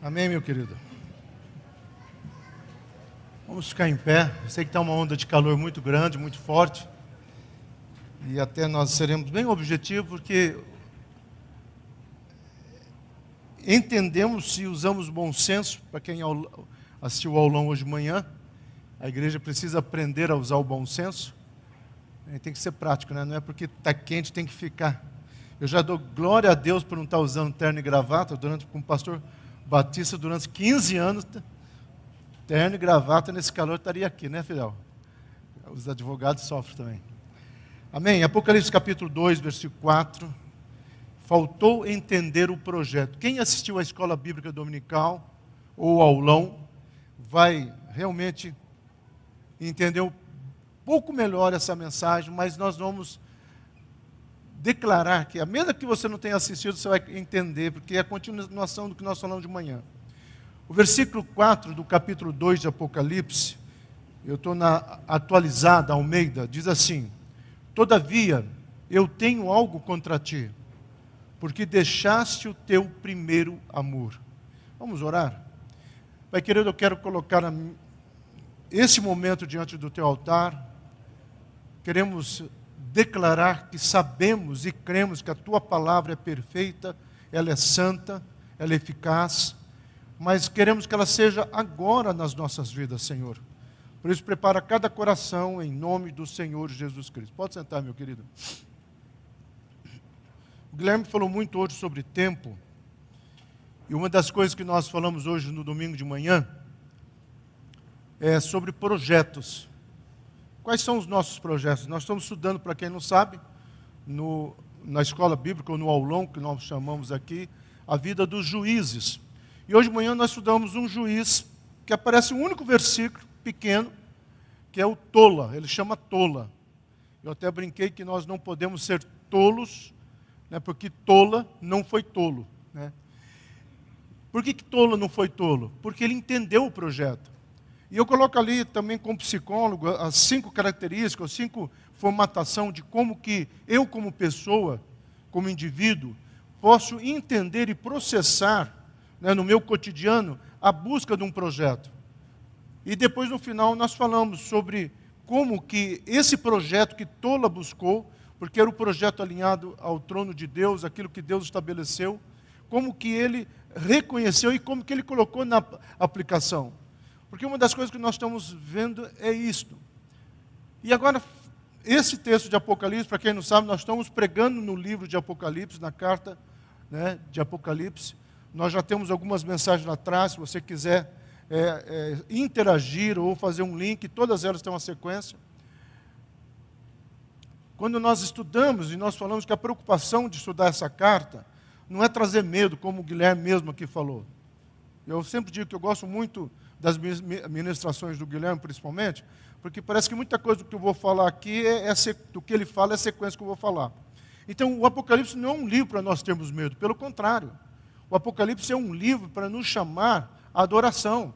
Amém, meu querido? Vamos ficar em pé. Eu sei que está uma onda de calor muito grande, muito forte. E até nós seremos bem objetivos, porque entendemos e usamos bom senso. Para quem assistiu ao aulão hoje de manhã, a igreja precisa aprender a usar o bom senso. Tem que ser prático, né? Não é porque está quente tem que ficar. Eu já dou glória a Deus por não estar usando terno e gravata. Com o pastor Batista, durante 15 anos, terno e gravata nesse calor estaria aqui, né, Fidel? Os advogados sofrem também. Amém? Apocalipse capítulo 2, versículo 4. Faltou entender o projeto. Quem assistiu à escola bíblica dominical ou ao aulão vai realmente entender um pouco melhor essa mensagem, mas nós vamos declarar que, a mesma que você não tenha assistido, você vai entender, porque é a continuação do que nós falamos de manhã. O versículo 4 do capítulo 2 de Apocalipse, eu estou na atualizada Almeida, diz assim: todavia, eu tenho algo contra ti, porque deixaste o teu primeiro amor. Vamos orar? Pai querido, eu quero colocar esse momento diante do teu altar. Queremos declarar que sabemos e cremos que a tua palavra é perfeita, ela é santa, ela é eficaz, mas queremos que ela seja agora nas nossas vidas, Senhor. Por isso, prepara cada coração em nome do Senhor Jesus Cristo. Pode sentar, meu querido. O Guilherme falou muito hoje sobre tempo, e uma das coisas que nós falamos hoje no domingo de manhã é sobre projetos. Quais são os nossos projetos? Nós estamos estudando, para quem não sabe, na escola bíblica, ou no aulão, que nós chamamos aqui, a vida dos juízes. E hoje de manhã nós estudamos um juiz, que aparece um único versículo, pequeno, que é o Tola. Ele chama Tola. Eu até brinquei que nós não podemos ser tolos, né, porque Tola não foi tolo. Né? Por que Tola não foi tolo? Porque ele entendeu o projeto. E eu coloco ali também como psicólogo as 5 características, as 5 formatação de como que eu como pessoa, como indivíduo, posso entender e processar, né, no meu cotidiano a busca de um projeto. E depois no final nós falamos sobre como que esse projeto que Tola buscou, porque era o projeto alinhado ao trono de Deus, aquilo que Deus estabeleceu, como que ele reconheceu e como que ele colocou na aplicação. Porque uma das coisas que nós estamos vendo é isto. E agora, esse texto de Apocalipse, para quem não sabe, nós estamos pregando no livro de Apocalipse, na carta, né, de Apocalipse. Nós já temos algumas mensagens lá atrás, se você quiser interagir ou fazer um link, todas elas têm uma sequência. Quando nós estudamos e nós falamos que a preocupação de estudar essa carta não é trazer medo, como o Guilherme mesmo aqui falou. Eu sempre digo que eu gosto muito das ministrações do Guilherme, principalmente, porque parece que muita coisa do que eu vou falar aqui, do que ele fala é a sequência que eu vou falar. Então, o Apocalipse não é um livro para nós termos medo, pelo contrário. O Apocalipse é um livro para nos chamar à adoração,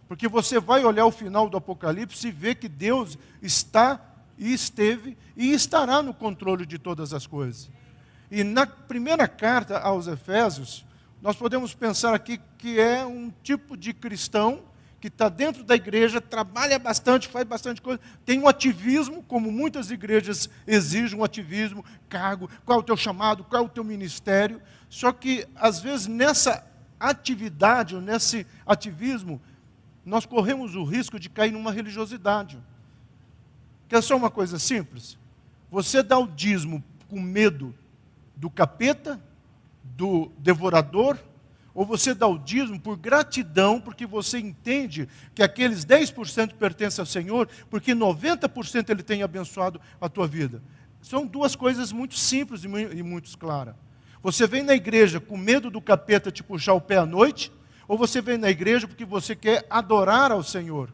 porque você vai olhar o final do Apocalipse e ver que Deus está e esteve e estará no controle de todas as coisas. E na primeira carta aos Efésios, nós podemos pensar aqui que é um tipo de cristão que está dentro da igreja, trabalha bastante, faz bastante coisa, tem um ativismo, como muitas igrejas exigem um ativismo, cargo, qual é o teu chamado, qual é o teu ministério, só que às vezes nessa atividade, ou nesse ativismo, nós corremos o risco de cair numa religiosidade. Quer só uma coisa simples? Você dá o dízimo com medo do capeta, do devorador, ou você dá o dízimo por gratidão, porque você entende que aqueles 10% pertencem ao Senhor, porque 90% Ele tem abençoado a tua vida. São duas coisas muito simples e muito claras. Você vem na igreja com medo do capeta te puxar o pé à noite, ou você vem na igreja porque você quer adorar ao Senhor.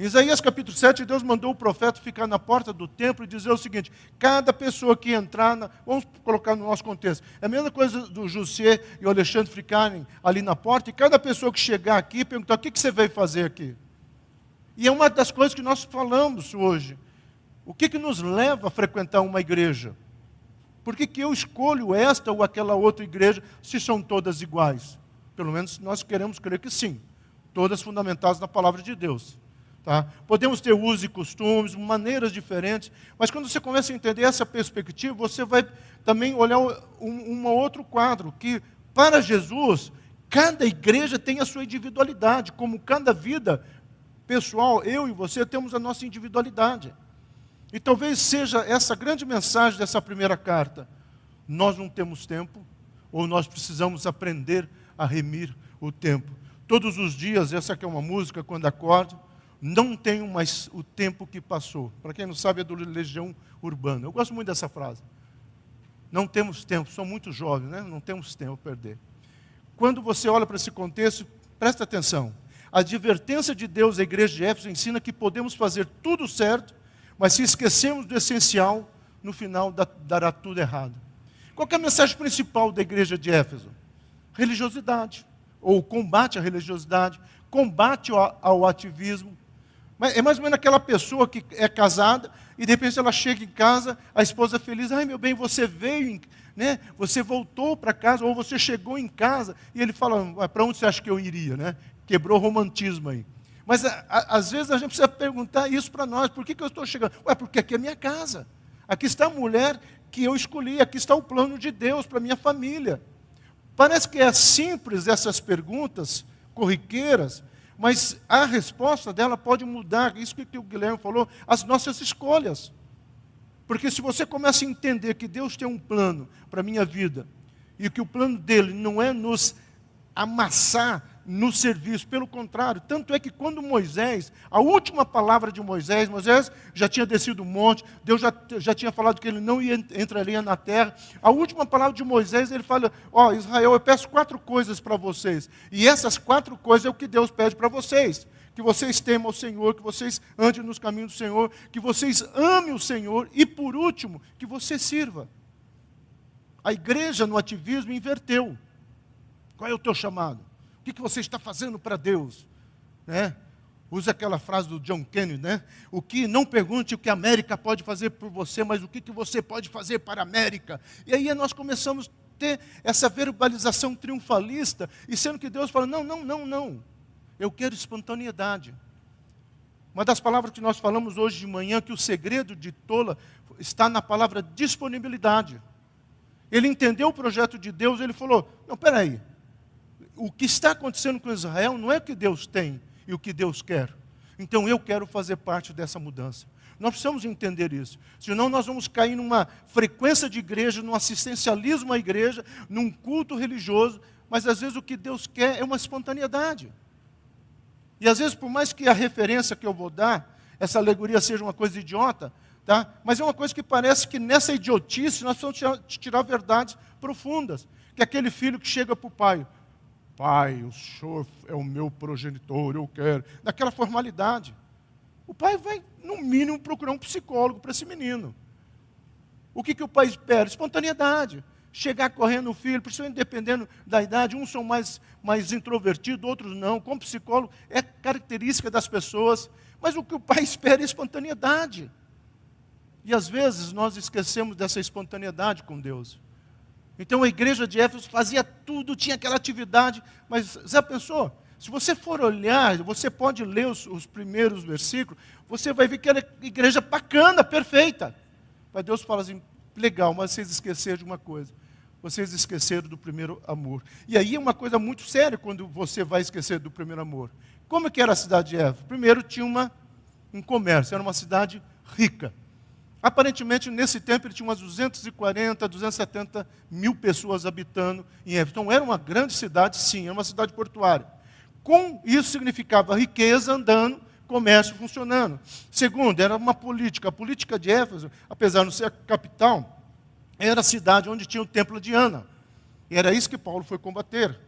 Em Isaías capítulo 7, Deus mandou o profeta ficar na porta do templo e dizer o seguinte: cada pessoa que entrar, vamos colocar no nosso contexto, é a mesma coisa do José e o Alexandre ficarem ali na porta, e cada pessoa que chegar aqui perguntar: o que você veio fazer aqui? E é uma das coisas que nós falamos hoje. O que nos leva a frequentar uma igreja? Por que eu escolho esta ou aquela outra igreja se são todas iguais? Pelo menos nós queremos crer que sim. Todas fundamentadas na palavra de Deus. Tá? Podemos ter usos e costumes, maneiras diferentes, mas quando você começa a entender essa perspectiva, você vai também olhar um outro quadro, que para Jesus, cada igreja tem a sua individualidade, como cada vida pessoal, eu e você temos a nossa individualidade. E talvez seja essa grande mensagem dessa primeira carta. Nós não temos tempo, ou nós precisamos aprender a remir o tempo. Todos os dias, essa aqui é uma música, quando acordo, não tenho mais o tempo que passou. Para quem não sabe, é do Legião Urbana. Eu gosto muito dessa frase. Não temos tempo, sou muito jovem, né? Não temos tempo a perder. Quando você olha para esse contexto, presta atenção. A advertência de Deus à igreja de Éfeso ensina que podemos fazer tudo certo, mas se esquecermos do essencial, no final dará tudo errado. Qual é a mensagem principal da igreja de Éfeso? Religiosidade, ou combate à religiosidade, combate ao ativismo. É mais ou menos aquela pessoa que é casada e de repente ela chega em casa, a esposa é feliz, ai meu bem, você veio, né? Você voltou para casa, ou você chegou em casa, e ele fala, para onde você acha que eu iria? Né? Quebrou o romantismo aí. Mas às vezes a gente precisa perguntar isso para nós, por que eu estou chegando? Porque aqui é minha casa, aqui está a mulher que eu escolhi, aqui está o plano de Deus para a minha família. Parece que é simples essas perguntas corriqueiras, mas a resposta dela pode mudar, isso que o Guilherme falou, as nossas escolhas. Porque se você começa a entender que Deus tem um plano para a minha vida, e que o plano dele não é nos amassar no serviço, pelo contrário, tanto é que quando Moisés, a última palavra de Moisés já tinha descido o monte, Deus já tinha falado que ele não entraria na terra, a última palavra de Moisés, ele fala, Israel, eu peço 4 coisas para vocês, e essas 4 coisas é o que Deus pede para vocês, que vocês temam o Senhor, que vocês andem nos caminhos do Senhor, que vocês amem o Senhor, e por último, que você sirva. A igreja no ativismo inverteu. Qual é o teu chamado? O que você está fazendo para Deus? Né? Usa aquela frase do John Kennedy, né? Não pergunte o que a América pode fazer por você, mas o que você pode fazer para a América. E aí nós começamos a ter essa verbalização triunfalista, e sendo que Deus fala, não, eu quero espontaneidade. Uma das palavras que nós falamos hoje de manhã, que o segredo de Tola está na palavra disponibilidade. Ele entendeu o projeto de Deus, ele falou, não, peraí, o que está acontecendo com Israel não é o que Deus tem e o que Deus quer. Então eu quero fazer parte dessa mudança. Nós precisamos entender isso. Senão nós vamos cair numa frequência de igreja, num assistencialismo à igreja, num culto religioso, mas às vezes o que Deus quer é uma espontaneidade. E às vezes, por mais que a referência que eu vou dar, essa alegoria seja uma coisa idiota, tá? Mas é uma coisa que parece que nessa idiotice nós precisamos tirar verdades profundas. Que é aquele filho que chega para o pai, pai, o senhor é o meu progenitor, eu quero. Naquela formalidade. O pai vai, no mínimo, procurar um psicólogo para esse menino. O que o pai espera? Espontaneidade. Chegar correndo o filho, principalmente dependendo da idade, uns são mais introvertidos, outros não. Como psicólogo, é característica das pessoas. Mas o que o pai espera é espontaneidade. E às vezes nós esquecemos dessa espontaneidade com Deus. Então a igreja de Éfeso fazia tudo, tinha aquela atividade, mas já pensou? Se você for olhar, você pode ler os primeiros versículos, você vai ver que era igreja bacana, perfeita. Mas Deus fala assim, legal, mas vocês esqueceram de uma coisa. Vocês esqueceram do primeiro amor. E aí é uma coisa muito séria quando você vai esquecer do primeiro amor. Como que era a cidade de Éfeso? Primeiro tinha um comércio, era uma cidade rica. Aparentemente, nesse tempo, ele tinha umas 240, 270 mil pessoas habitando em Éfeso. Então, era uma grande cidade, sim, era uma cidade portuária. Com isso, significava riqueza andando, comércio funcionando. Segundo, era uma política. A política de Éfeso, apesar de não ser a capital, era a cidade onde tinha o templo de Diana. E era isso que Paulo foi combater.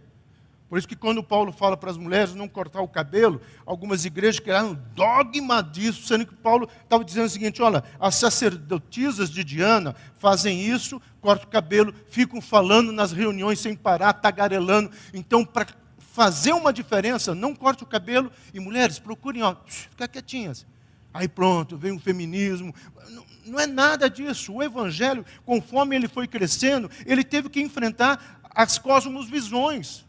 Por isso que quando Paulo fala para as mulheres não cortar o cabelo, algumas igrejas criaram dogma disso, sendo que Paulo estava dizendo o seguinte, olha, as sacerdotisas de Diana fazem isso, cortam o cabelo, ficam falando nas reuniões sem parar, tagarelando. Então, para fazer uma diferença, não corte o cabelo, e mulheres, procurem ficar quietinhas. Aí pronto, vem o feminismo. Não é nada disso. O evangelho, conforme ele foi crescendo, ele teve que enfrentar as cosmovisões.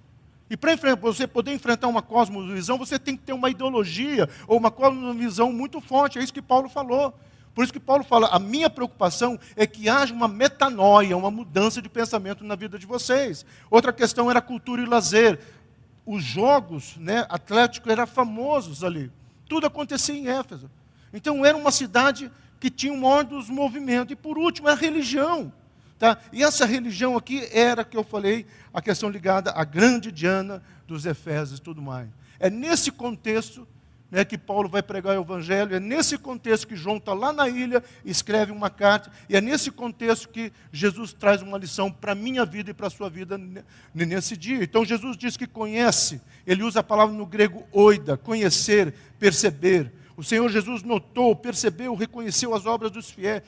E para você poder enfrentar uma cosmovisão, você tem que ter uma ideologia ou uma cosmovisão muito forte. É isso que Paulo falou. Por isso que Paulo fala, a minha preocupação é que haja uma metanoia, uma mudança de pensamento na vida de vocês. Outra questão era cultura e lazer. Os jogos, né, atléticos eram famosos ali. Tudo acontecia em Éfeso. Então era uma cidade que tinha o maior dos movimentos. E por último, a religião. Tá? E essa religião aqui era, que eu falei, a questão ligada à grande Diana dos Efésios e tudo mais. É nesse contexto, né, que Paulo vai pregar o Evangelho, é nesse contexto que João está lá na ilha, escreve uma carta, e é nesse contexto que Jesus traz uma lição para a minha vida e para a sua vida nesse dia. Então Jesus diz que conhece, ele usa a palavra no grego oida, conhecer, perceber. O Senhor Jesus notou, percebeu, reconheceu as obras dos fiéis.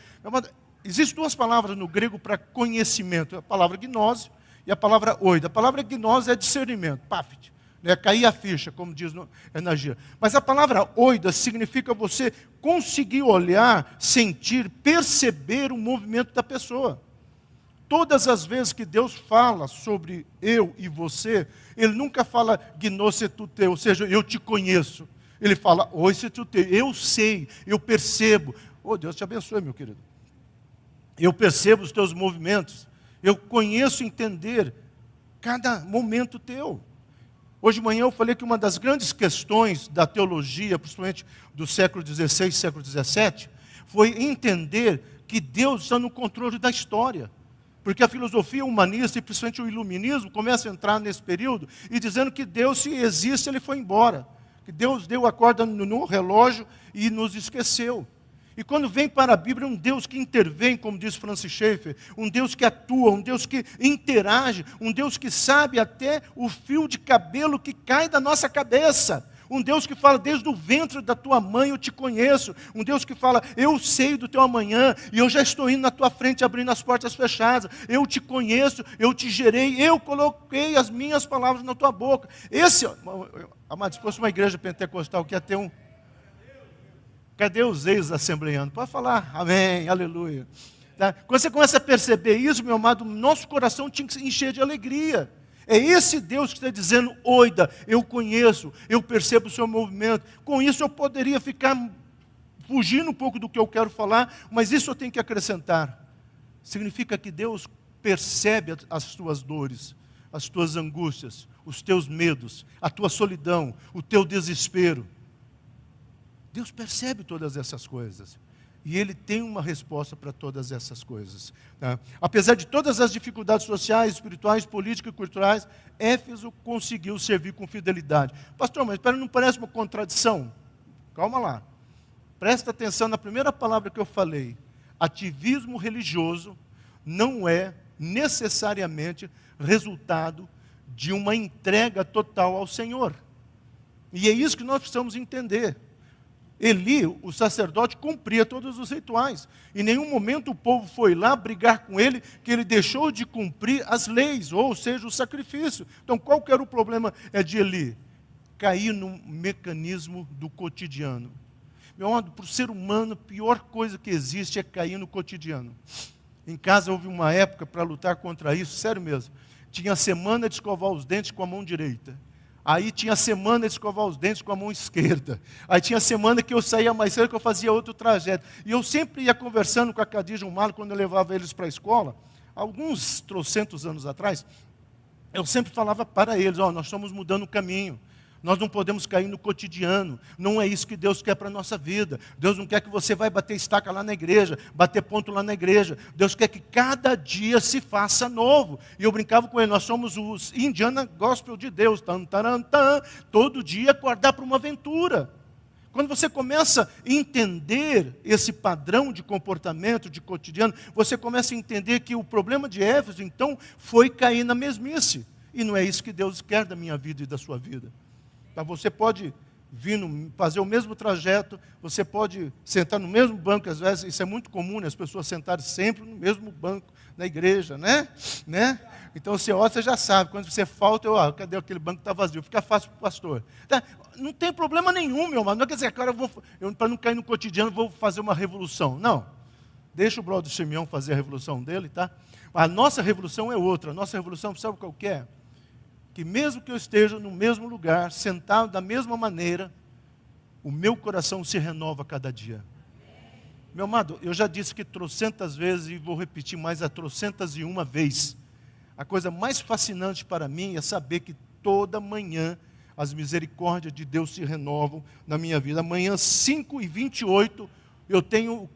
Existem duas palavras no grego para conhecimento, a palavra gnose e a palavra oida. A palavra gnose é discernimento, pafit, né, cair a ficha, como diz na gíria. Mas a palavra oida significa você conseguir olhar, sentir, perceber o movimento da pessoa. Todas as vezes que Deus fala sobre eu e você, Ele nunca fala gnose tu te, ou seja, eu te conheço. Ele fala oi se tu te, eu sei, eu percebo. Oh, Deus te abençoe, meu querido. Eu percebo os teus movimentos. Eu conheço entender cada momento teu. Hoje de manhã eu falei que uma das grandes questões da teologia, principalmente do século XVI, século XVII, foi entender que Deus está no controle da história. Porque a filosofia humanista, e principalmente o iluminismo, começa a entrar nesse período e dizendo que Deus, se existe, Ele foi embora. Que Deus deu a corda no relógio e nos esqueceu. E quando vem para a Bíblia, um Deus que intervém, como diz Francis Schaeffer, um Deus que atua, um Deus que interage, um Deus que sabe até o fio de cabelo que cai da nossa cabeça. Um Deus que fala, desde o ventre da tua mãe eu te conheço. Um Deus que fala, eu sei do teu amanhã, e eu já estou indo na tua frente, abrindo as portas fechadas. Eu te conheço, eu te gerei, eu coloquei as minhas palavras na tua boca. Esse, amado, se fosse uma igreja pentecostal que ia ter um... Cadê os ex-assembleanos? Pode falar, amém, aleluia. Tá? Quando você começa a perceber isso, meu amado, nosso coração tinha que se encher de alegria. É esse Deus que está dizendo, oida, eu conheço, eu percebo o seu movimento. Com isso eu poderia ficar fugindo um pouco do que eu quero falar, mas isso eu tenho que acrescentar. Significa que Deus percebe as tuas dores, as tuas angústias, os teus medos, a tua solidão, o teu desespero. Deus percebe todas essas coisas. E Ele tem uma resposta para todas essas coisas. Tá? Apesar de todas as dificuldades sociais, espirituais, políticas e culturais, Éfeso conseguiu servir com fidelidade. Pastor, mas não parece uma contradição? Calma lá. Presta atenção na primeira palavra que eu falei. Ativismo religioso não é necessariamente resultado de uma entrega total ao Senhor. E é isso que nós precisamos entender. Eli, o sacerdote, cumpria todos os rituais. Em nenhum momento o povo foi lá brigar com ele, que ele deixou de cumprir as leis, ou seja, o sacrifício. Então, qual que era o problema de Eli? Cair no mecanismo do cotidiano. Meu amado, para o ser humano, a pior coisa que existe é cair no cotidiano. Em casa houve uma época para lutar contra isso, sério mesmo. Tinha a semana de escovar os dentes com a mão direita. Aí tinha a semana de escovar os dentes com a mão esquerda. Aí tinha a semana que eu saía mais cedo, que eu fazia outro trajeto. E eu sempre ia conversando com a Cadija e o Marlon, quando eu levava eles para a escola, alguns trocentos anos atrás, eu sempre falava para eles, nós estamos mudando o caminho. Nós não podemos cair no cotidiano. Não é isso que Deus quer para a nossa vida. Deus não quer que você vá bater estaca lá na igreja, bater ponto lá na igreja. Deus quer que cada dia se faça novo. E eu brincava com ele, nós somos os Indiana Gospel de Deus. Tan, taran, tan, todo dia acordar para uma aventura. Quando você começa a entender esse padrão de comportamento, de cotidiano, você começa a entender que o problema de Éfeso, então, foi cair na mesmice. E não é isso que Deus quer da minha vida e da sua vida. Você pode vir fazer o mesmo trajeto, você pode sentar no mesmo banco, às vezes, isso é muito comum, né, as pessoas sentarem sempre no mesmo banco na igreja, né? Então você olha, você já sabe, quando você falta, cadê aquele banco que está vazio? Fica fácil para o pastor. Tá? Não tem problema nenhum, meu irmão, não quer dizer, cara, para não cair no cotidiano, vou fazer uma revolução. Não, deixa o brother Simeão fazer a revolução dele, tá? A nossa revolução é outra, a nossa revolução, sabe qual que é? que mesmo que eu esteja no mesmo lugar, sentado da mesma maneira, o meu coração se renova a cada dia. Meu amado, eu já disse que trocentas vezes e vou repetir mais a trocentas e uma vez. A coisa mais fascinante para mim é saber que toda manhã as misericórdias de Deus se renovam na minha vida. Amanhã, 5h28,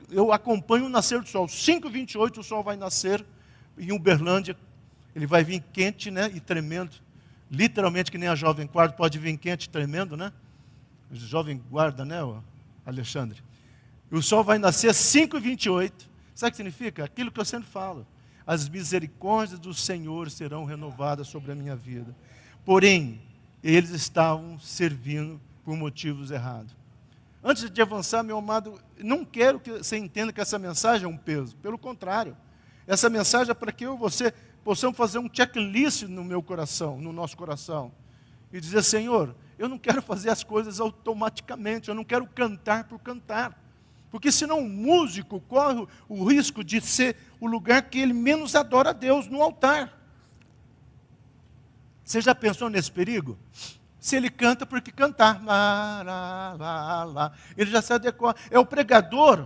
eu acompanho o nascer do sol. 5h28 o sol vai nascer em Uberlândia. Ele vai vir quente, né, e tremendo. Literalmente que nem a Jovem Guarda pode vir quente e tremendo, né? A Jovem Guarda, né, Alexandre? E o sol vai nascer às 5h28. Sabe o que significa? Aquilo que eu sempre falo. As misericórdias do Senhor serão renovadas sobre a minha vida. Porém, eles estavam servindo por motivos errados. Antes de avançar, meu amado, não quero que você entenda que essa mensagem é um peso. Pelo contrário. Essa mensagem é para que eu e você possamos fazer um checklist no meu coração, no nosso coração. E dizer, Senhor, eu não quero fazer as coisas automaticamente. Eu não quero cantar por cantar. Porque senão o músico corre o risco de ser o lugar que ele menos adora a Deus, no altar. Você já pensou nesse perigo? Se ele canta, porque cantar. Ele já se adequa. É o pregador,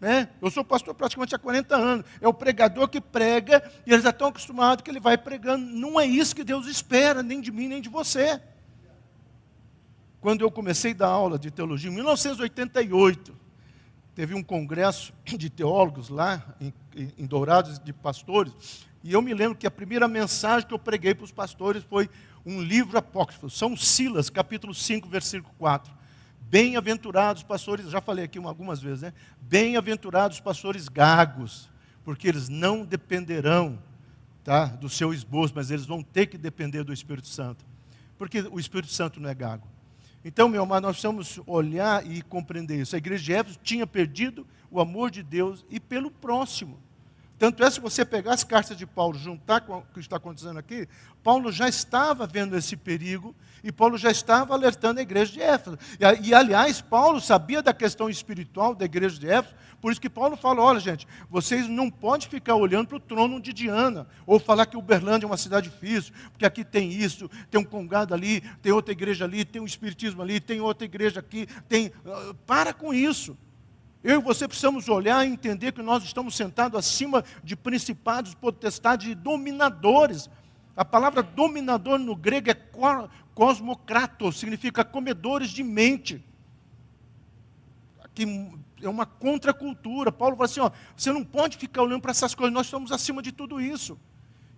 né? Eu sou pastor praticamente há 40 anos. É o pregador que prega, e eles já estão acostumados que ele vai pregando. Não é isso que Deus espera, nem de mim, nem de você. Quando eu comecei a dar aula de teologia, em 1988, teve um congresso de teólogos lá, em Dourados, de pastores, e eu me lembro que a primeira mensagem que eu preguei para os pastores foi um livro apócrifo, São Silas, capítulo 5, versículo 4. Bem-aventurados pastores, já falei aqui algumas vezes, né? Bem-aventurados pastores gagos, porque eles não dependerão, tá, do seu esboço, mas eles vão ter que depender do Espírito Santo, porque o Espírito Santo não é gago. Então, meu amado, nós precisamos olhar e compreender isso. A igreja de Éfeso tinha perdido o amor de Deus e pelo próximo. Tanto é, se você pegar as cartas de Paulo, juntar com o que está acontecendo aqui, Paulo já estava vendo esse perigo e Paulo já estava alertando a igreja de Éfeso. E aliás, Paulo sabia da questão espiritual da igreja de Éfeso, por isso que Paulo fala, olha gente, vocês não podem ficar olhando para o trono de Diana, ou falar que Uberlândia é uma cidade difícil, porque aqui tem isso, tem um congado ali, tem outra igreja ali, tem um espiritismo ali, tem outra igreja aqui, tem... Para com isso. Eu e você precisamos olhar e entender que nós estamos sentados acima de principados, potestades e dominadores. A palavra dominador no grego é cosmokratos, significa comedores de mente. Aqui é uma contracultura. Paulo fala assim, ó, você não pode ficar olhando para essas coisas, nós estamos acima de tudo isso.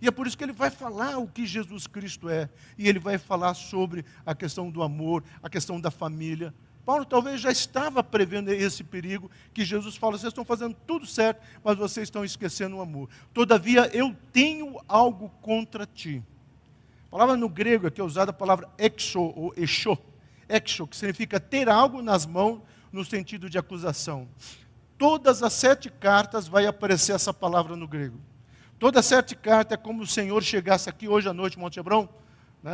E é por isso que ele vai falar o que Jesus Cristo é. E ele vai falar sobre a questão do amor, a questão da família. Paulo talvez já estava prevendo esse perigo, que Jesus fala, vocês estão fazendo tudo certo, mas vocês estão esquecendo o amor. Todavia, eu tenho algo contra ti. A palavra no grego aqui é usada a palavra exo, ou exo, que significa ter algo nas mãos, no sentido de acusação. Todas as 7 cartas vai aparecer essa palavra no grego. Todas as 7 cartas é como o Senhor chegasse aqui hoje à noite, Monte Hebron, né?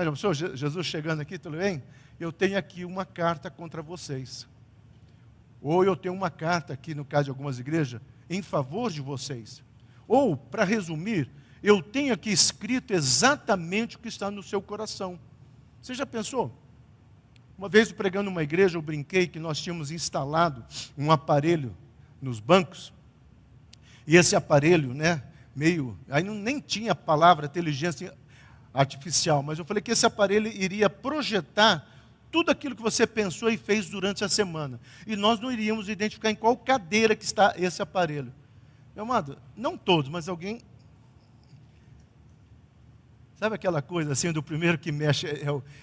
Jesus chegando aqui, tudo bem? Eu tenho aqui uma carta contra vocês. Ou eu tenho uma carta aqui, no caso de algumas igrejas, em favor de vocês. Ou, para resumir, eu tenho aqui escrito exatamente o que está no seu coração. Você já pensou? Uma vez pregando numa igreja, eu brinquei que nós tínhamos instalado um aparelho nos bancos. E esse aparelho, né, aí nem tinha a palavra inteligência artificial, mas eu falei que esse aparelho iria projetar tudo aquilo que você pensou e fez durante a semana. E nós não iríamos identificar em qual cadeira que está esse aparelho. Meu amado, não todos, mas alguém... Sabe aquela coisa assim, do primeiro que mexe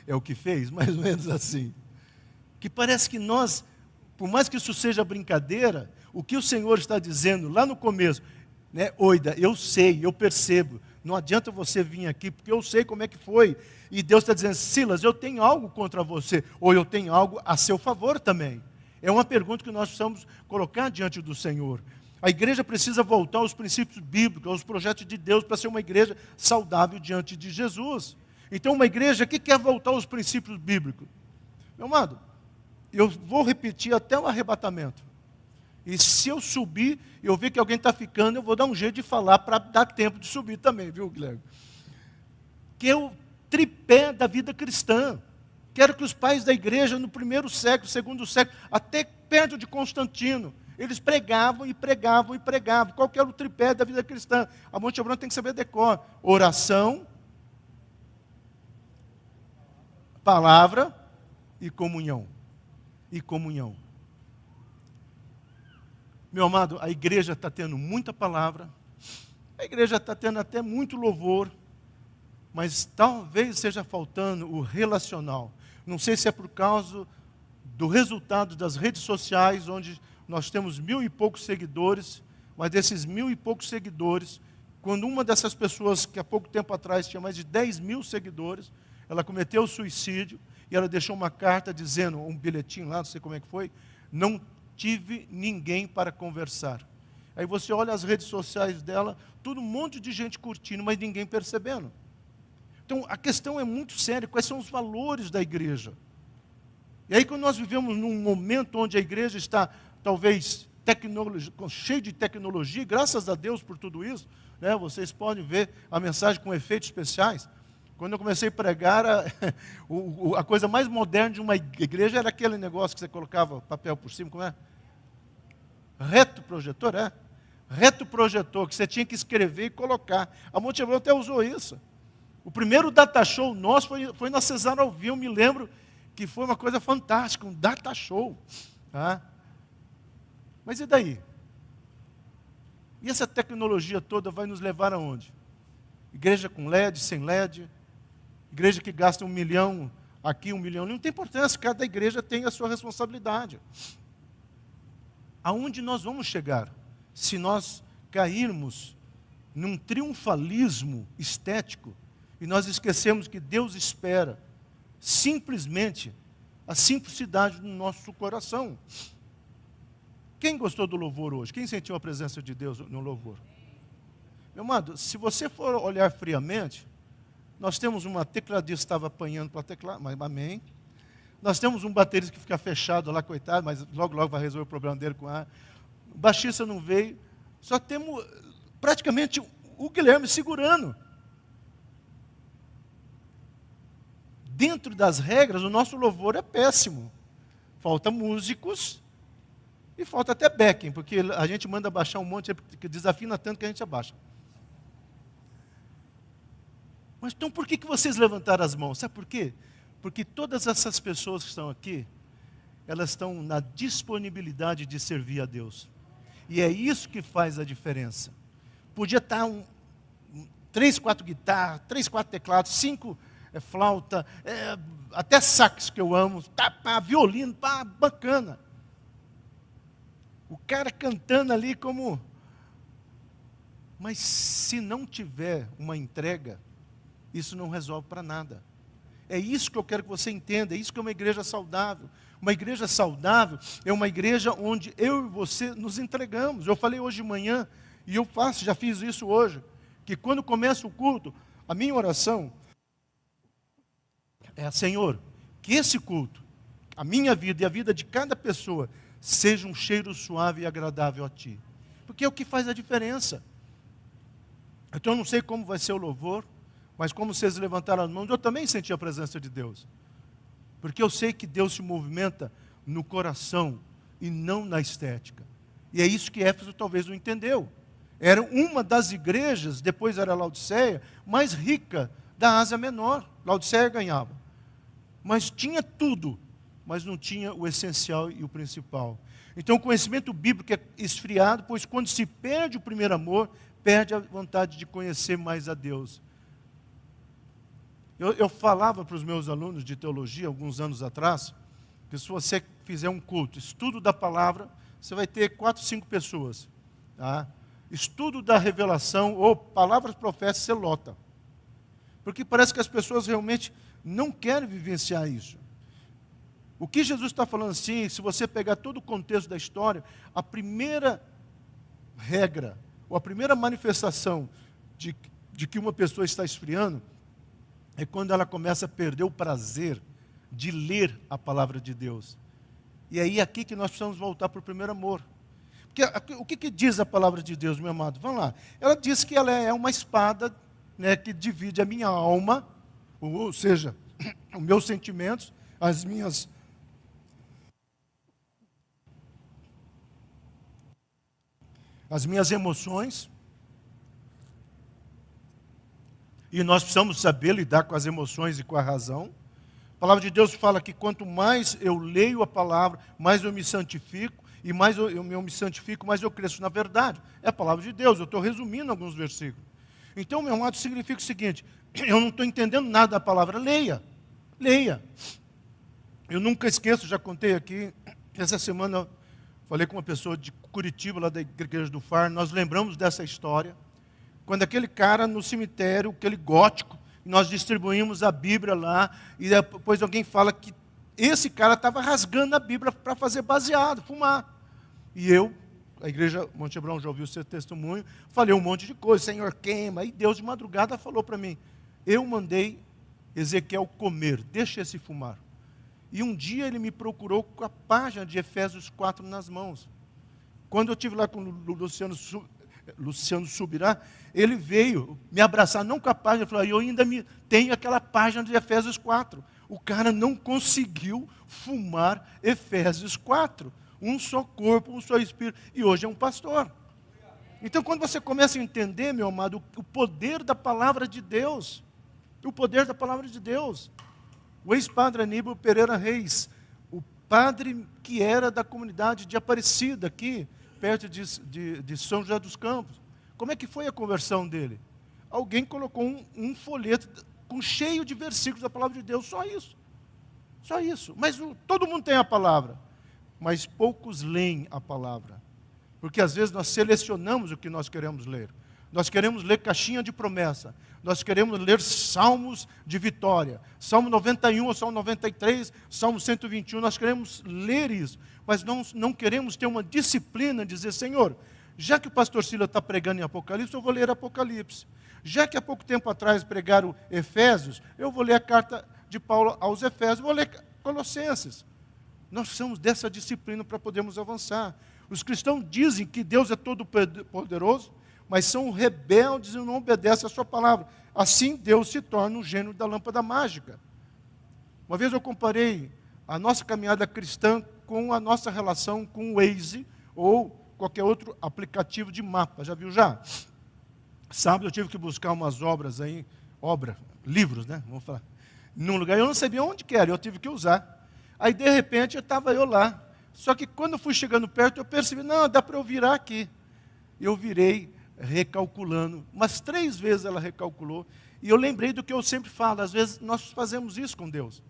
é o que fez? Mais ou menos assim. Que parece que nós, por mais que isso seja brincadeira, o que o Senhor está dizendo lá no começo, né, Oida, eu sei, eu percebo, não adianta você vir aqui, porque eu sei como é que foi. E Deus está dizendo, Silas, eu tenho algo contra você, ou eu tenho algo a seu favor também. É uma pergunta que nós precisamos colocar diante do Senhor. A igreja precisa voltar aos princípios bíblicos, aos projetos de Deus, para ser uma igreja saudável diante de Jesus. Então, uma igreja que quer voltar aos princípios bíblicos. Meu amado, eu vou repetir até o arrebatamento. E se eu subir, eu ver que alguém está ficando, eu vou dar um jeito de falar para dar tempo de subir também, viu, Guilherme? Que eu tripé da vida cristã. Quero que os pais da igreja, no primeiro século, segundo século, até perto de Constantino, eles pregavam e pregavam e pregavam. Qual que era o tripé da vida cristã? A Monte Abraão tem que saber decor. Oração, palavra e comunhão. E comunhão. Meu amado, a igreja está tendo muita palavra, a igreja está tendo até muito louvor, mas talvez seja faltando o relacional. Não sei se é por causa do resultado das redes sociais, onde nós temos 1000 e poucos seguidores, mas desses 1000 e poucos seguidores, quando uma dessas pessoas, que há pouco tempo atrás tinha mais de 10.000 seguidores, ela cometeu suicídio, e ela deixou uma carta dizendo, um bilhetinho lá, não sei como é que foi, não tive ninguém para conversar. Aí você olha as redes sociais dela, tudo um monte de gente curtindo, mas ninguém percebendo. Então, a questão é muito séria, quais são os valores da igreja? E aí, quando nós vivemos num momento onde a igreja está, talvez, cheia de tecnologia, graças a Deus por tudo isso, né, vocês podem ver a mensagem com efeitos especiais. Quando eu comecei a pregar, a coisa mais moderna de uma igreja era aquele negócio que você colocava papel por cima, como é? Retroprojetor, é? Retroprojetor, que você tinha que escrever e colocar. A Monte Abraão até usou isso. O primeiro data show nosso foi na Cesar Alvim, eu me lembro que foi uma coisa fantástica, um data show. Tá? Mas e daí? E essa tecnologia toda vai nos levar aonde? Igreja com LED, sem LED, igreja que gasta 1 milhão aqui, 1 milhão, não tem importância, cada igreja tem a sua responsabilidade. Aonde nós vamos chegar se nós cairmos num triunfalismo estético e nós esquecemos que Deus espera simplesmente a simplicidade do nosso coração? Quem gostou do louvor hoje? Quem sentiu a presença de Deus no louvor? Meu amado, se você for olhar friamente, nós temos uma tecladista que estava apanhando para teclado, mas amém. Nós temos um baterista que fica fechado lá, coitado, mas logo vai resolver o problema dele com a... O baixista não veio. Só temos praticamente o Guilherme segurando. Dentro das regras, o nosso louvor é péssimo. Falta músicos e falta até backing, porque a gente manda baixar um monte, que desafina tanto que a gente abaixa. Mas então por que vocês levantaram as mãos? Sabe por quê? Porque todas essas pessoas que estão aqui, elas estão na disponibilidade de servir a Deus. E é isso que faz a diferença. Podia estar 3, 4 guitarras, 3, 4 teclados, 5 flauta, até sax que eu amo, violino, bacana. O cara cantando ali como... Mas se não tiver uma entrega, isso não resolve para nada. É isso que eu quero que você entenda, é isso que é uma igreja saudável. Uma igreja saudável é uma igreja onde eu e você nos entregamos. Eu falei hoje de manhã, e eu já fiz isso hoje, que quando começa o culto, a minha oração é: Senhor, que esse culto, a minha vida e a vida de cada pessoa, seja um cheiro suave e agradável a Ti. Porque é o que faz a diferença. Então eu não sei como vai ser o louvor, mas como vocês levantaram as mãos, eu também senti a presença de Deus. Porque eu sei que Deus se movimenta no coração e não na estética. E é isso que Éfeso talvez não entendeu. Era uma das igrejas, depois era Laodiceia, mais rica da Ásia Menor. Laodiceia ganhava. Mas tinha tudo, mas não tinha o essencial e o principal. Então o conhecimento bíblico é esfriado, pois quando se perde o primeiro amor, perde a vontade de conhecer mais a Deus. Eu falava para os meus alunos de teologia, alguns anos atrás, que se você fizer um culto, estudo da palavra, você vai ter 4, 5 pessoas. Tá? Estudo da revelação, ou palavras proféticas, você lota. Porque parece que as pessoas realmente não querem vivenciar isso. O que Jesus está falando assim, se você pegar todo o contexto da história, a primeira regra, ou a primeira manifestação de que uma pessoa está esfriando, é quando ela começa a perder o prazer de ler a palavra de Deus. E é aqui que nós precisamos voltar para o primeiro amor. Porque o que diz a palavra de Deus, meu amado? Vamos lá. Ela diz que ela é uma espada, né, que divide a minha alma ou seja, os meus sentimentos, as minhas emoções, e nós precisamos saber lidar com as emoções e com a razão. A palavra de Deus fala que quanto mais eu leio a palavra, mais eu me santifico, e mais eu me santifico, mais eu cresço na verdade. É a palavra de Deus, eu estou resumindo alguns versículos. Então, meu amado, significa o seguinte: eu não estou entendendo nada da palavra, leia, leia. Eu nunca esqueço, já contei aqui, essa semana falei com uma pessoa de Curitiba, lá da Igreja do Far, nós lembramos dessa história, quando aquele cara no cemitério, aquele gótico, nós distribuímos a Bíblia lá, e depois alguém fala que esse cara estava rasgando a Bíblia para fazer baseado, fumar. E eu, a igreja Monte Hebrão já ouviu o seu testemunho, falei um monte de coisa, Senhor queima, e Deus de madrugada falou para mim, eu mandei Ezequiel comer, deixa esse fumar. E um dia ele me procurou com a página de Efésios 4 nas mãos. Quando eu estive lá com o Luciano Subirá, ele veio me abraçar, não com a página, ele falou, eu ainda tenho aquela página de Efésios 4. O cara não conseguiu fumar Efésios 4. Um só corpo, um só espírito, e hoje é um pastor. Então, quando você começa a entender, meu amado, o poder da palavra de Deus, o poder da palavra de Deus. O ex-padre Aníbal Pereira Reis, o padre que era da comunidade de Aparecida, aqui, perto de São José dos Campos. Como é que foi a conversão dele? Alguém colocou um folheto cheio de versículos da palavra de Deus, só isso. Só isso. Mas todo mundo tem a palavra, mas poucos leem a palavra. Porque às vezes nós selecionamos o que nós queremos ler. Nós queremos ler caixinha de promessa. Nós queremos ler salmos de vitória. Salmo 91, Salmo 93, Salmo 121. Nós queremos ler isso. Mas não queremos ter uma disciplina de dizer, Senhor, já que o pastor Sila está pregando em Apocalipse, eu vou ler Apocalipse. Já que há pouco tempo atrás pregaram Efésios, eu vou ler a carta de Paulo aos Efésios, vou ler Colossenses. Nós precisamos dessa disciplina para podermos avançar. Os cristãos dizem que Deus é todo poderoso, mas são rebeldes e não obedecem a sua palavra. Assim Deus se torna um gênio da lâmpada mágica. Uma vez eu comparei a nossa caminhada cristã com a nossa relação com o Waze ou qualquer outro aplicativo de mapa. Já viu já? Sábado eu tive que buscar umas obras aí, livros, né? Vamos falar. Num lugar, eu não sabia onde que era, eu tive que usar. Aí de repente estava eu lá. Só que quando eu fui chegando perto, eu percebi, não, dá para eu virar aqui. Eu virei, recalculando. Umas 3 vezes ela recalculou. E eu lembrei do que eu sempre falo, às vezes nós fazemos isso com Deus.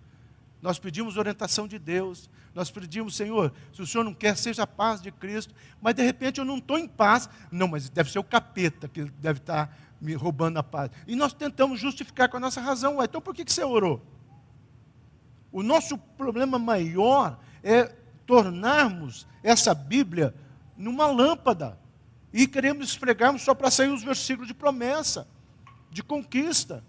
Nós pedimos orientação de Deus, nós pedimos, Senhor, se o Senhor não quer, seja a paz de Cristo, mas de repente eu não estou em paz. Não, mas deve ser o capeta que deve estar me roubando a paz. E nós tentamos justificar com a nossa razão. Então por que você orou? O nosso problema maior é tornarmos essa Bíblia numa lâmpada e queremos esfregarmos só para sair os versículos de promessa, de conquista.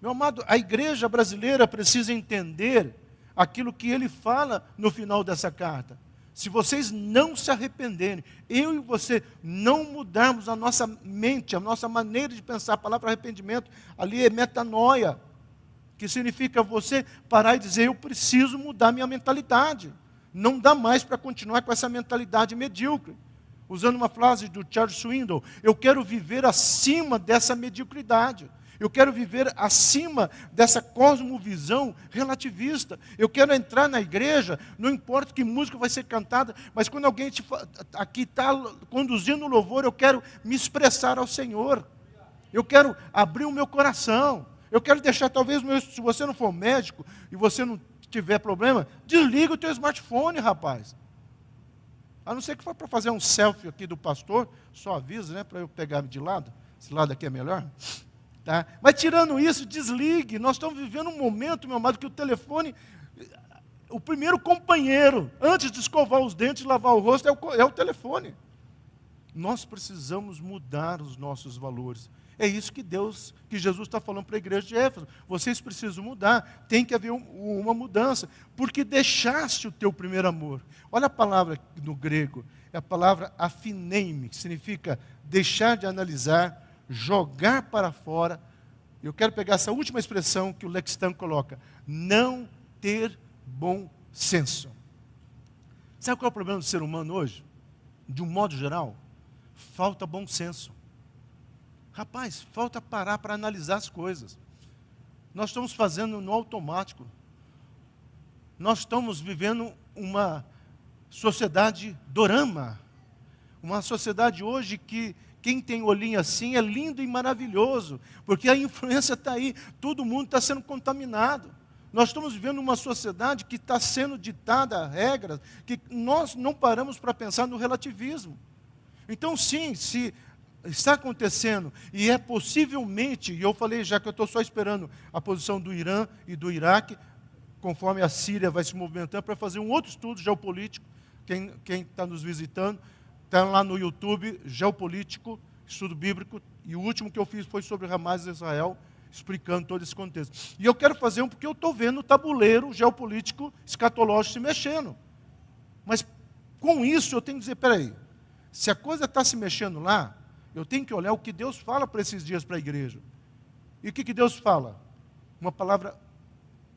Meu amado, a igreja brasileira precisa entender aquilo que ele fala no final dessa carta. Se vocês não se arrependerem, eu e você não mudarmos a nossa mente, a nossa maneira de pensar, a palavra arrependimento ali é metanoia, que significa você parar e dizer, eu preciso mudar minha mentalidade. Não dá mais para continuar com essa mentalidade medíocre. Usando uma frase do Charles Swindoll, eu quero viver acima dessa mediocridade. Eu quero viver acima dessa cosmovisão relativista. Eu quero entrar na igreja, não importa que música vai ser cantada, mas quando alguém aqui está conduzindo o louvor, eu quero me expressar ao Senhor. Eu quero abrir o meu coração. Eu quero deixar, talvez, se você não for médico e você não tiver problema, desliga o teu smartphone, rapaz. A não ser que for para fazer um selfie aqui do pastor, só avisa, né, para eu pegar de lado. Esse lado aqui é melhor. Tá? Mas tirando isso, desligue. Nós estamos vivendo um momento, meu amado, que o telefone, o primeiro companheiro, antes de escovar os dentes e lavar o rosto, é o telefone. Nós precisamos mudar os nossos valores. É isso que Jesus está falando para a igreja de Éfeso. Vocês precisam mudar, tem que haver uma mudança, porque deixaste o teu primeiro amor. Olha a palavra no grego, é a palavra afineime, que significa deixar de analisar, jogar para fora Eu quero pegar essa última expressão que o Lextan coloca. Não ter bom senso. Sabe qual é o problema do ser humano hoje? De um modo geral? Falta bom senso. Rapaz, falta parar para analisar as coisas. Nós estamos fazendo no automático. Nós estamos vivendo uma sociedade dorama. Uma sociedade hoje que quem tem olhinho assim é lindo e maravilhoso, porque a influência está aí, todo mundo está sendo contaminado. Nós estamos vivendo uma sociedade que está sendo ditada regras, que nós não paramos para pensar no relativismo. Então, sim, se está acontecendo, e é possivelmente, e eu falei já que eu estou só esperando a posição do Irã e do Iraque, conforme a Síria vai se movimentando, para fazer um outro estudo geopolítico, quem está nos visitando, está lá no YouTube, geopolítico, estudo bíblico, e o último que eu fiz foi sobre Hamas e Israel, explicando todo esse contexto. E eu quero fazer um porque eu estou vendo o tabuleiro geopolítico escatológico se mexendo. Mas com isso eu tenho que dizer, peraí, se a coisa está se mexendo lá, eu tenho que olhar o que Deus fala para esses dias para a igreja. E o que Deus fala? Uma palavra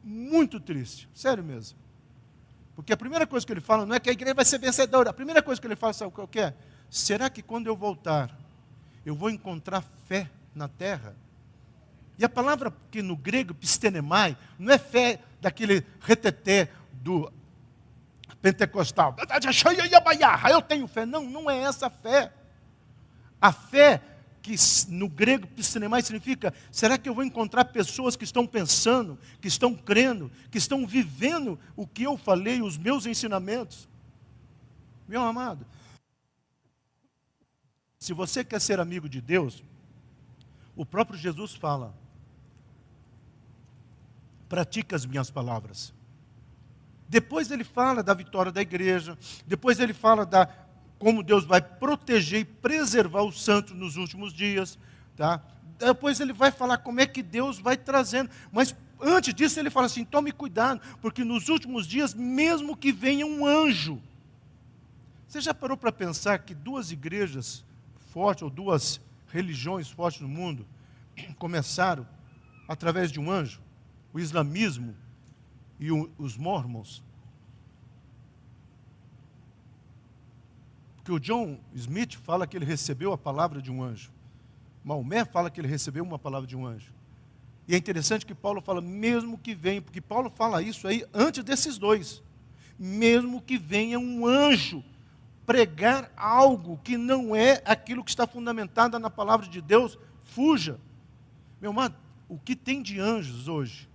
muito triste, sério mesmo. Porque a primeira coisa que ele fala não é que a igreja vai ser vencedora. A primeira coisa que ele fala, sabe o que é? Será que quando eu voltar, eu vou encontrar fé na terra? E a palavra que no grego, pistenemai, não é fé daquele reteté do pentecostal. Eu tenho fé. Não, não é essa fé. A fé que no grego pistenemai significa, será que eu vou encontrar pessoas que estão pensando, que estão crendo, que estão vivendo o que eu falei, os meus ensinamentos? Meu amado, se você quer ser amigo de Deus, o próprio Jesus fala, pratica as minhas palavras. Depois ele fala da vitória da igreja, depois ele fala como Deus vai proteger e preservar os santos nos últimos dias. Tá? Depois ele vai falar como é que Deus vai trazendo. Mas antes disso ele fala assim, tome cuidado, porque nos últimos dias, mesmo que venha um anjo. Você já parou para pensar que duas igrejas fortes, ou duas religiões fortes no mundo, começaram através de um anjo? O islamismo e os mormons. Porque o John Smith fala que ele recebeu a palavra de um anjo. Maomé fala que ele recebeu uma palavra de um anjo. E é interessante que Paulo fala, mesmo que venha, porque Paulo fala isso aí antes desses dois. Mesmo que venha um anjo pregar algo que não é aquilo que está fundamentado na palavra de Deus, fuja. Meu irmão, o que tem de anjos hoje?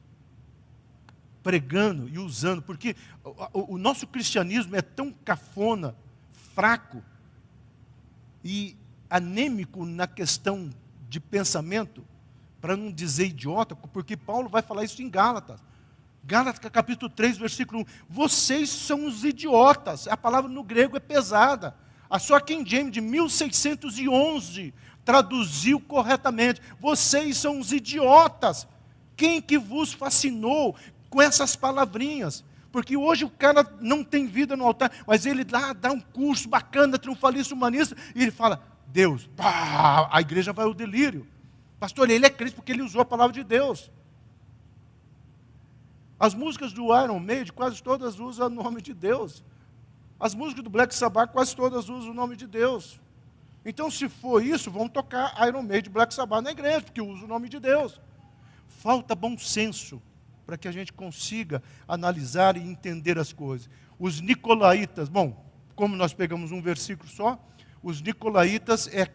Pregando e usando, porque o nosso cristianismo é tão cafona, fraco e anêmico na questão de pensamento, para não dizer idiota, porque Paulo vai falar isso em Gálatas. Gálatas capítulo 3, versículo 1. Vocês são os idiotas. A palavra no grego é pesada. A sua King James de 1611 traduziu corretamente. Vocês são os idiotas. Quem que vos fascinou com essas palavrinhas? Porque hoje o cara não tem vida no altar, mas ele lá dá um curso bacana, triunfalista, humanista, e ele fala, Deus, pá, a igreja vai ao delírio. Pastor, ele é crente porque ele usou a palavra de Deus. As músicas do Iron Maiden, quase todas usam o nome de Deus. As músicas do Black Sabbath, quase todas usam o nome de Deus. Então, se for isso, vão tocar Iron Maiden, Black Sabbath na igreja, porque usa o nome de Deus. Falta bom senso para que a gente consiga analisar e entender as coisas. Os nicolaítas, bom, como nós pegamos um versículo só, os nicolaítas é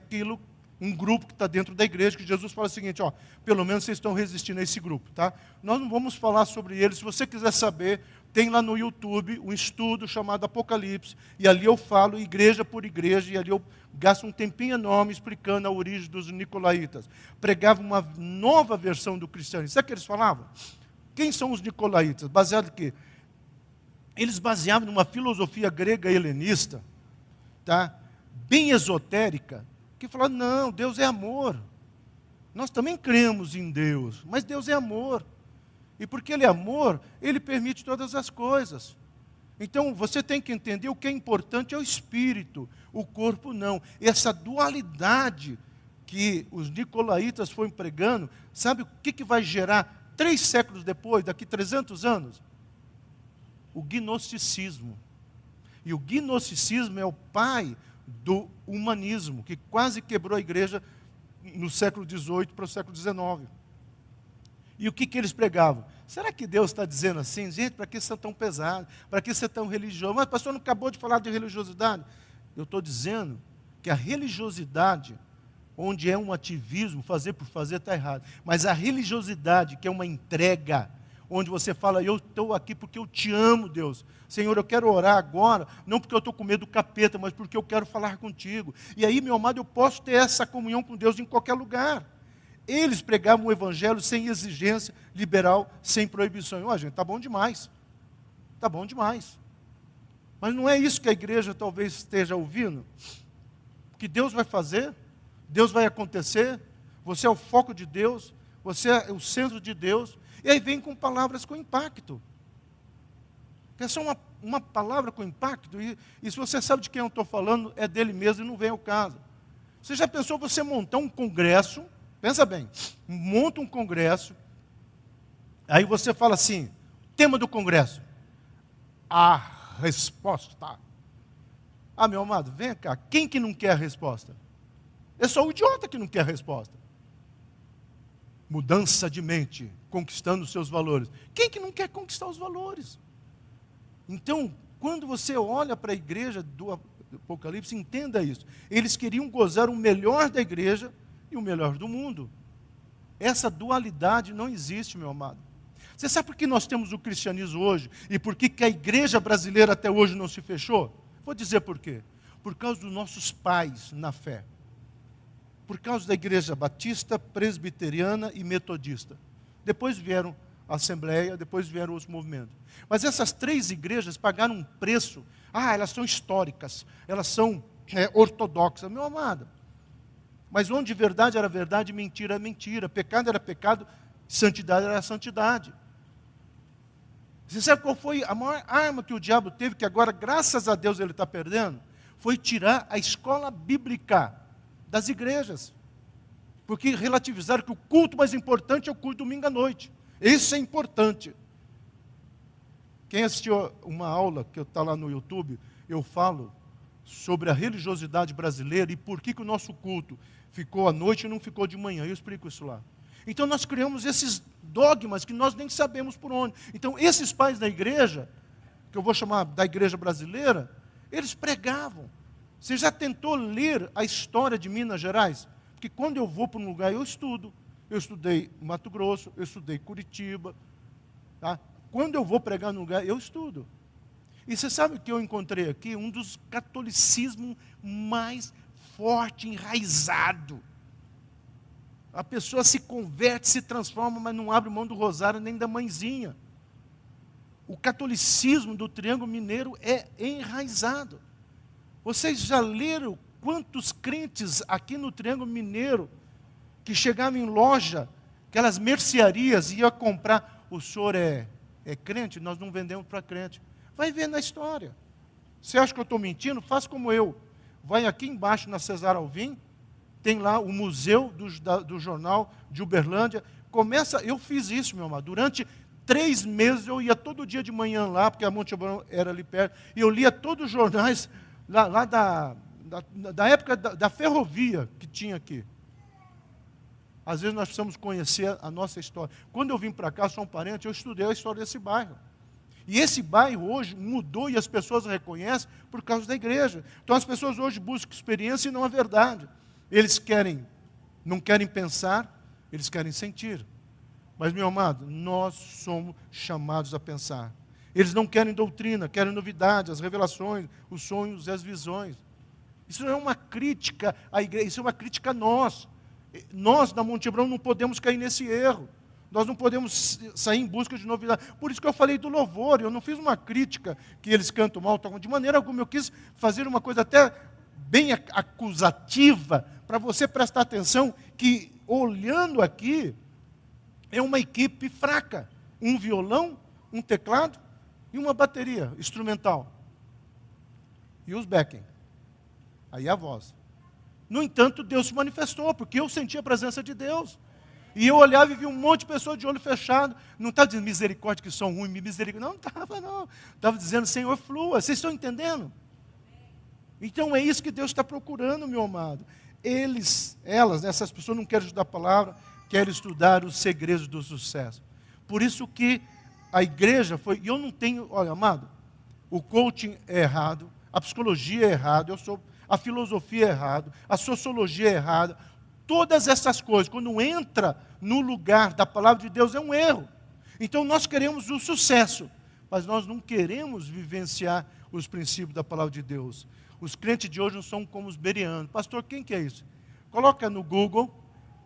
um grupo que está dentro da igreja, que Jesus fala o seguinte, ó, pelo menos vocês estão resistindo a esse grupo, tá? Nós não vamos falar sobre eles, se você quiser saber, tem lá no YouTube um estudo chamado Apocalipse, e ali eu falo igreja por igreja, e ali eu gasto um tempinho enorme explicando a origem dos nicolaítas. Pregava uma nova versão do cristianismo. Sabe o que eles falavam? Quem são os nicolaítas? Baseado em quê? Eles baseavam numa filosofia grega helenista, tá? Bem esotérica, que falava, não, Deus é amor. Nós também cremos em Deus, mas Deus é amor. E porque Ele é amor, Ele permite todas as coisas. Então, você tem que entender o que é importante é o espírito, o corpo não. Essa dualidade que os nicolaítas foram pregando, sabe o que vai gerar 3 séculos depois, daqui 300 anos? O gnosticismo. E o gnosticismo é o pai do humanismo, que quase quebrou a igreja no século XVIII para o século XIX. E o que eles pregavam? Será que Deus está dizendo assim? Gente, para que ser tão pesado? Para que ser tão religioso? Mas o pastor não acabou de falar de religiosidade? Eu estou dizendo que a religiosidade, onde é um ativismo, fazer por fazer, está errado. Mas a religiosidade, que é uma entrega, onde você fala, eu estou aqui porque eu te amo, Deus. Senhor, eu quero orar agora, não porque eu estou com medo do capeta, mas porque eu quero falar contigo. E aí, meu amado, eu posso ter essa comunhão com Deus em qualquer lugar. Eles pregavam o evangelho sem exigência, liberal, sem proibições. Ó, gente, está bom demais. Está bom demais. Mas não é isso que a igreja talvez esteja ouvindo? O que Deus vai fazer, Deus vai acontecer, você é o foco de Deus, você é o centro de Deus, e aí vem com palavras com impacto. É só uma palavra com impacto, e se você sabe de quem eu estou falando, é dele mesmo e não vem ao caso. Você já pensou você montar um congresso, pensa bem, monta um congresso, aí você fala assim, tema do congresso, a resposta. Ah, meu amado, vem cá, quem que não quer a resposta? É só o idiota que não quer a resposta. Mudança de mente, conquistando os seus valores. Quem que não quer conquistar os valores? Então, quando você olha para a igreja do Apocalipse, entenda isso. Eles queriam gozar o melhor da igreja e o melhor do mundo. Essa dualidade não existe, meu amado. Você sabe por que nós temos o cristianismo hoje? E por que a igreja brasileira até hoje não se fechou? Vou dizer por quê. Por causa dos nossos pais na fé. Por causa da igreja batista, presbiteriana e metodista. Depois vieram a Assembleia, depois vieram os movimentos. Mas essas 3 igrejas pagaram um preço. Ah, elas são históricas, elas são ortodoxas. Meu amado, mas onde verdade era verdade, mentira era mentira. Pecado era pecado, santidade era santidade. Você sabe qual foi a maior arma que o diabo teve, que agora, graças a Deus, ele está perdendo? Foi tirar a escola bíblica das igrejas. Porque relativizaram que o culto mais importante é o culto domingo à noite. Isso é importante. Quem assistiu uma aula que está lá no YouTube, eu falo sobre a religiosidade brasileira e por que o nosso culto ficou à noite e não ficou de manhã. Eu explico isso lá. Então nós criamos esses dogmas que nós nem sabemos por onde. Então esses pais da igreja, que eu vou chamar da igreja brasileira, eles pregavam. Você já tentou ler a história de Minas Gerais? Porque quando eu vou para um lugar, eu estudo. Eu estudei Mato Grosso, eu estudei Curitiba. Tá? Quando eu vou pregar num lugar, eu estudo. E você sabe o que eu encontrei aqui? Um dos catolicismos mais forte, enraizado. A pessoa se converte, se transforma, mas não abre mão do rosário nem da mãezinha. O catolicismo do Triângulo Mineiro é enraizado. Vocês já leram quantos crentes aqui no Triângulo Mineiro que chegavam em loja, aquelas mercearias, e iam comprar, o senhor é crente? Nós não vendemos para crente. Vai ver na história. Você acha que eu estou mentindo? Faz como eu. Vai aqui embaixo na Cesar Alvim, tem lá o museu do jornal de Uberlândia. Eu fiz isso, meu amado. Durante 3 meses eu ia todo dia de manhã lá, porque a Monte Abrão era ali perto, e eu lia todos os jornais lá da época da ferrovia que tinha aqui. Às vezes nós precisamos conhecer a nossa história. Quando eu vim para cá, sou um parente, eu estudei a história desse bairro. E esse bairro hoje mudou e as pessoas reconhecem por causa da igreja. Então as pessoas hoje buscam experiência e não a verdade. Eles não querem pensar, eles querem sentir. Mas, meu amado, nós somos chamados a pensar. Eles não querem doutrina, querem novidade, as revelações, os sonhos e as visões. Isso não é uma crítica à igreja, isso é uma crítica a nós. Nós, da Monte Abrão, não podemos cair nesse erro. Nós não podemos sair em busca de novidade. Por isso que eu falei do louvor. Eu não fiz uma crítica que eles cantam mal. De maneira alguma, eu quis fazer uma coisa até bem acusativa, para você prestar atenção que, olhando aqui, é uma equipe fraca. Um violão, um teclado e uma bateria instrumental. E os backing. Aí a voz. No entanto, Deus se manifestou, porque eu senti a presença de Deus. E eu olhava e vi um monte de pessoas de olho fechado. Não estava dizendo misericórdia que são ruins, misericórdia. Não estava, não. Estava dizendo, Senhor, flua. Vocês estão entendendo? Então é isso que Deus está procurando, meu amado. Elas, essas pessoas não querem estudar a palavra, querem estudar os segredos do sucesso. Por isso que a igreja foi... E eu não tenho... Olha, amado, o coaching é errado, a psicologia é errada, a filosofia é errada, a sociologia é errada. Todas essas coisas, quando entra no lugar da palavra de Deus, é um erro. Então nós queremos o sucesso, mas nós não queremos vivenciar os princípios da palavra de Deus. Os crentes de hoje não são como os bereanos. Pastor, quem que é isso? Coloca no Google,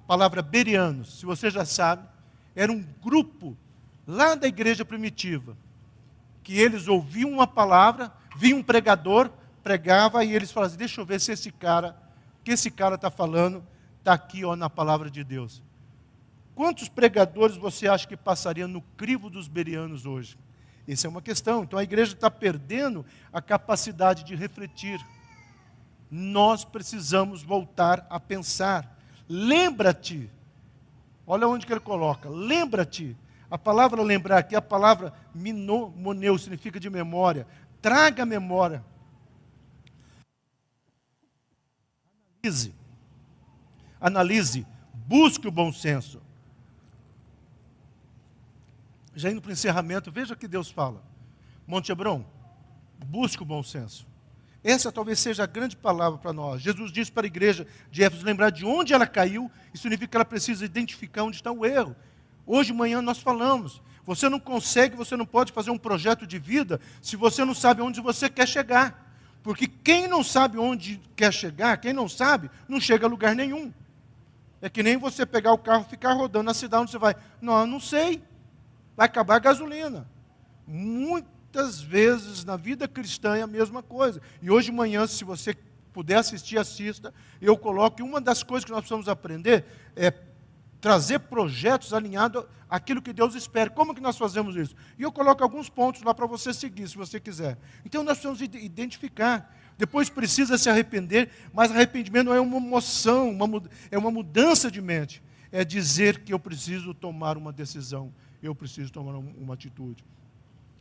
palavra bereanos, se você já sabe. Era um grupo lá da igreja primitiva, que eles ouviam uma palavra, vinha um pregador, pregava, e eles falavam assim, deixa eu ver se esse cara está falando, está aqui ó, na palavra de Deus. Quantos pregadores você acha que passariam no crivo dos bereanos hoje? Essa é uma questão. Então a igreja está perdendo a capacidade de refletir. Nós precisamos voltar a pensar. Lembra-te. Olha onde que ele coloca. Lembra-te. A palavra lembrar aqui, a palavra moneu, significa de memória. Traga a memória. Analise. Busque o bom senso. Já indo para o encerramento, veja o que Deus fala. Monte Hebron, busque o bom senso. Essa talvez seja a grande palavra para nós. Jesus disse para a igreja de Éfeso lembrar de onde ela caiu. Isso significa que ela precisa identificar onde está o erro. Hoje de manhã nós falamos. Você não consegue, você não pode fazer um projeto de vida se você não sabe onde você quer chegar. Porque quem não sabe onde quer chegar, quem não sabe, não chega a lugar nenhum. É que nem você pegar o carro e ficar rodando na cidade onde você vai. Não, eu não sei. Vai acabar a gasolina. Muitas vezes na vida cristã é a mesma coisa. E hoje de manhã, se você puder assistir, assista. Eu coloco que uma das coisas que nós precisamos aprender é trazer projetos alinhados àquilo que Deus espera. Como que nós fazemos isso? E eu coloco alguns pontos lá para você seguir, se você quiser. Então nós precisamos identificar. Depois precisa se arrepender, mas arrependimento não é uma emoção, é uma mudança de mente. É dizer que eu preciso tomar uma decisão. Eu preciso tomar uma atitude.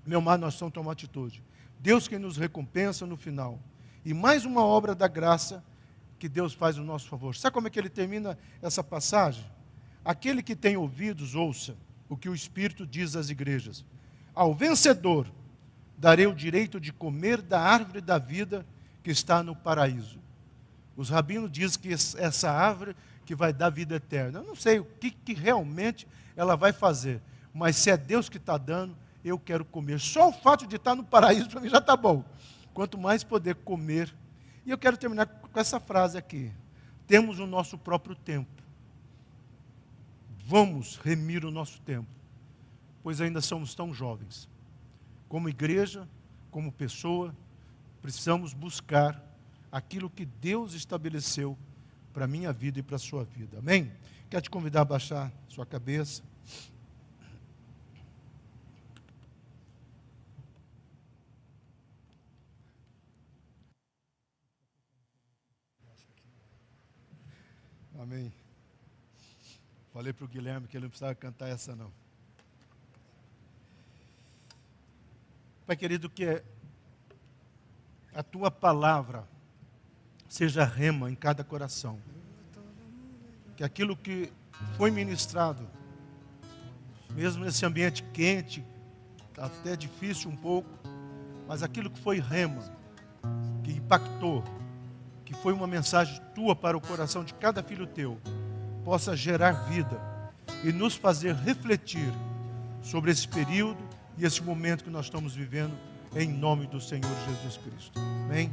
Meu amado, nós precisamos tomar atitude. Deus quem nos recompensa no final. E mais uma obra da graça que Deus faz no nosso favor. Sabe como é que ele termina essa passagem? Aquele que tem ouvidos, ouça o que o Espírito diz às igrejas. Ao vencedor, darei o direito de comer da árvore da vida que está no paraíso. Os rabinos dizem que essa árvore que vai dar vida eterna. Eu não sei o que realmente ela vai fazer. Mas se é Deus que está dando, eu quero comer. Só o fato de estar no paraíso para mim já está bom. Quanto mais poder comer. E eu quero terminar com essa frase aqui. Temos o nosso próprio tempo. Vamos remir o nosso tempo. Pois ainda somos tão jovens. Como igreja, como pessoa, precisamos buscar aquilo que Deus estabeleceu para a minha vida e para a sua vida. Amém? Quero te convidar a baixar sua cabeça. Amém. Falei para o Guilherme que ele não precisava cantar essa não. Pai querido, que a tua palavra seja rema em cada coração. Que aquilo que foi ministrado, mesmo nesse ambiente quente, até difícil um pouco, mas aquilo que foi rema, que impactou, que foi uma mensagem tua para o coração de cada filho teu, possa gerar vida e nos fazer refletir sobre esse período e esse momento que nós estamos vivendo, em nome do Senhor Jesus Cristo. Amém?